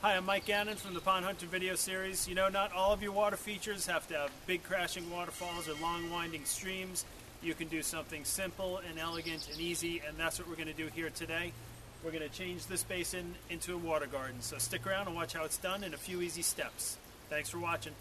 Hi, I'm Mike Gannon from the Pond Hunter video series. You know, not all of your water features have to have big crashing waterfalls or long winding streams. You can do something simple and elegant and easy, and that's what we're going to do here today. We're going to change this basin into a water garden. So stick around and watch how it's done in a few easy steps. Thanks for watching.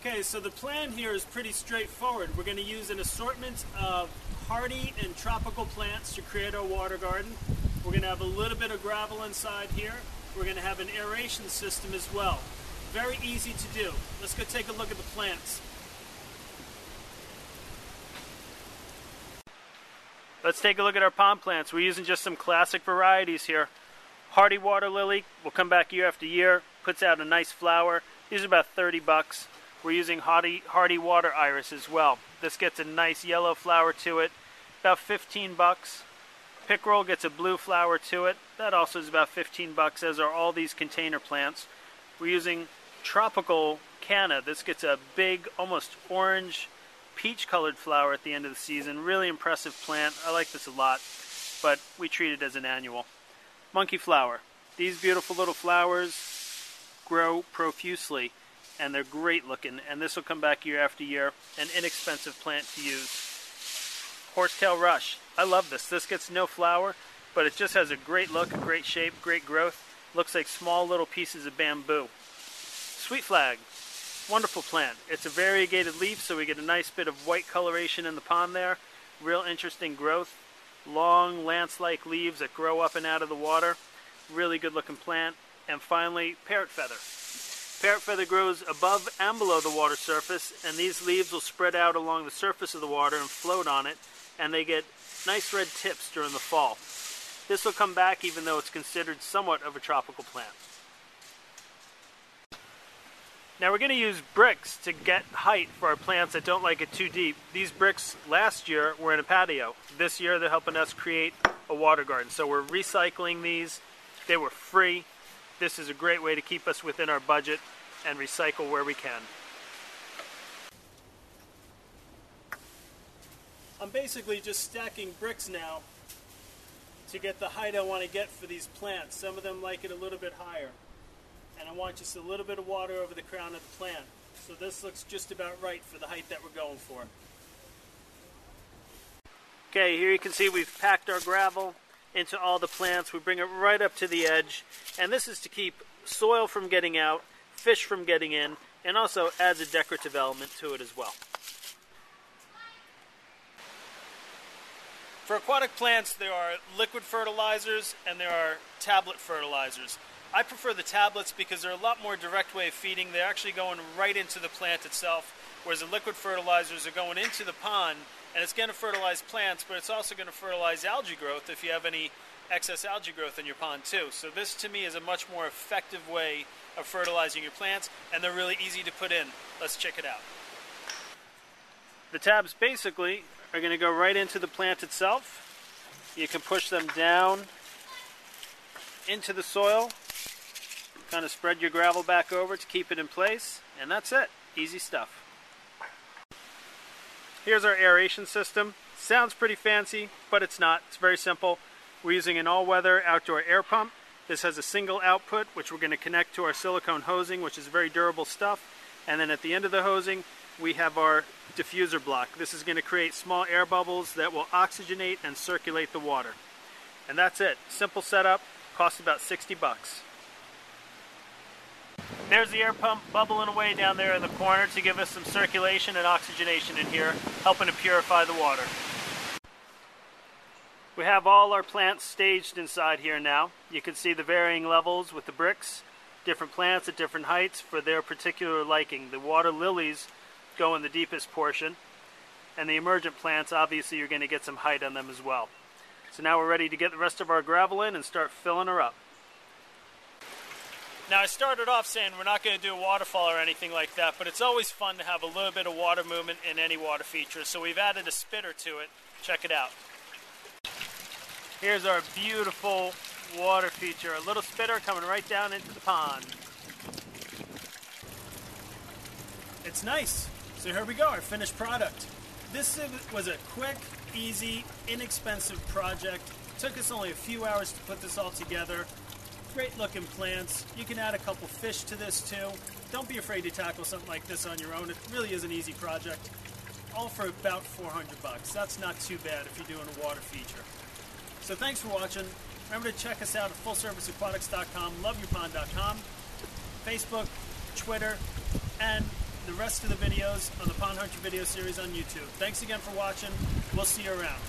Okay, so the plan here is pretty straightforward. We're going to use an assortment of hardy and tropical plants to create our water garden. We're going to have a little bit of gravel inside here. We're going to have an aeration system as well. Very easy to do. Let's go take a look at the plants. Let's take a look at our pond plants. We're using just some classic varieties here. Hardy water lily will come back year after year, puts out a nice flower. These are about 30 bucks. We're using hardy water iris as well. This gets a nice yellow flower to it, about 15 bucks. Pickerel gets a blue flower to it. That also is about 15 bucks, as are all these container plants. We're using tropical canna. This gets a big, almost orange, peach-colored flower at the end of the season. Really impressive plant. I like this a lot, but we treat it as an annual. Monkey flower. These beautiful little flowers grow profusely, and they're great looking, and this will come back year after year. An inexpensive plant to use. Horsetail rush. I love this. This gets no flower, but it just has a great look, a great shape, great growth. Looks like small little pieces of bamboo. Sweet flag. Wonderful plant. It's a variegated leaf, so we get a nice bit of white coloration in the pond there. Real interesting growth. Long lance-like leaves that grow up and out of the water. Really good looking plant. And finally, parrot feather. Parrot feather grows above and below the water surface, and these leaves will spread out along the surface of the water and float on it, and they get nice red tips during the fall. This will come back even though it's considered somewhat of a tropical plant. Now we're going to use bricks to get height for our plants that don't like it too deep. These bricks last year were in a patio. This year they're helping us create a water garden. So we're recycling these. They were free. This is a great way to keep us within our budget and recycle where we can. I'm basically just stacking bricks now to get the height I want to get for these plants. Some of them like it a little bit higher. And I want just a little bit of water over the crown of the plant. So this looks just about right for the height that we're going for. Okay, here you can see we've packed our gravel into all the plants. We bring it right up to the edge, and this is to keep soil from getting out, fish from getting in, and also adds a decorative element to it as well. For aquatic plants, there are liquid fertilizers and there are tablet fertilizers. I prefer the tablets because they're a lot more direct way of feeding. They're actually going right into the plant itself, whereas the liquid fertilizers are going into the pond, and it's going to fertilize plants, but it's also going to fertilize algae growth if you have any excess algae growth in your pond too. So this to me is a much more effective way of fertilizing your plants, and they're really easy to put in. Let's check it out. The tabs basically are going to go right into the plant itself. You can push them down into the soil, kind of spread your gravel back over to keep it in place, and that's it. Easy stuff. Here's our aeration system. Sounds pretty fancy, but it's not. It's very simple. We're using an all-weather outdoor air pump. This has a single output, which we're going to connect to our silicone hosing, which is very durable stuff. And then at the end of the hosing, we have our diffuser block. This is going to create small air bubbles that will oxygenate and circulate the water. And that's it. Simple setup. Costs about 60 bucks. There's the air pump bubbling away down there in the corner to give us some circulation and oxygenation in here, helping to purify the water. We have all our plants staged inside here now. You can see the varying levels with the bricks, different plants at different heights for their particular liking. The water lilies go in the deepest portion. And the emergent plants, obviously you're going to get some height on them as well. So now we're ready to get the rest of our gravel in and start filling her up. Now I started off saying we're not going to do a waterfall or anything like that, but it's always fun to have a little bit of water movement in any water feature, so we've added a spitter to it. Check it out. Here's our beautiful water feature, a little spitter coming right down into the pond. It's nice. So here we go, our finished product. This was a quick, easy, inexpensive project. It took us only a few hours to put this all together. Great looking plants. You can add a couple fish to this too. Don't be afraid to tackle something like this on your own. It really is an easy project. All for about 400 bucks. That's not too bad if you're doing a water feature. So thanks for watching. Remember to check us out at fullserviceaquatics.com, loveyourpond.com, Facebook, Twitter, and the rest of the videos on the Pond Hunter video series on YouTube. Thanks again for watching. We'll see you around.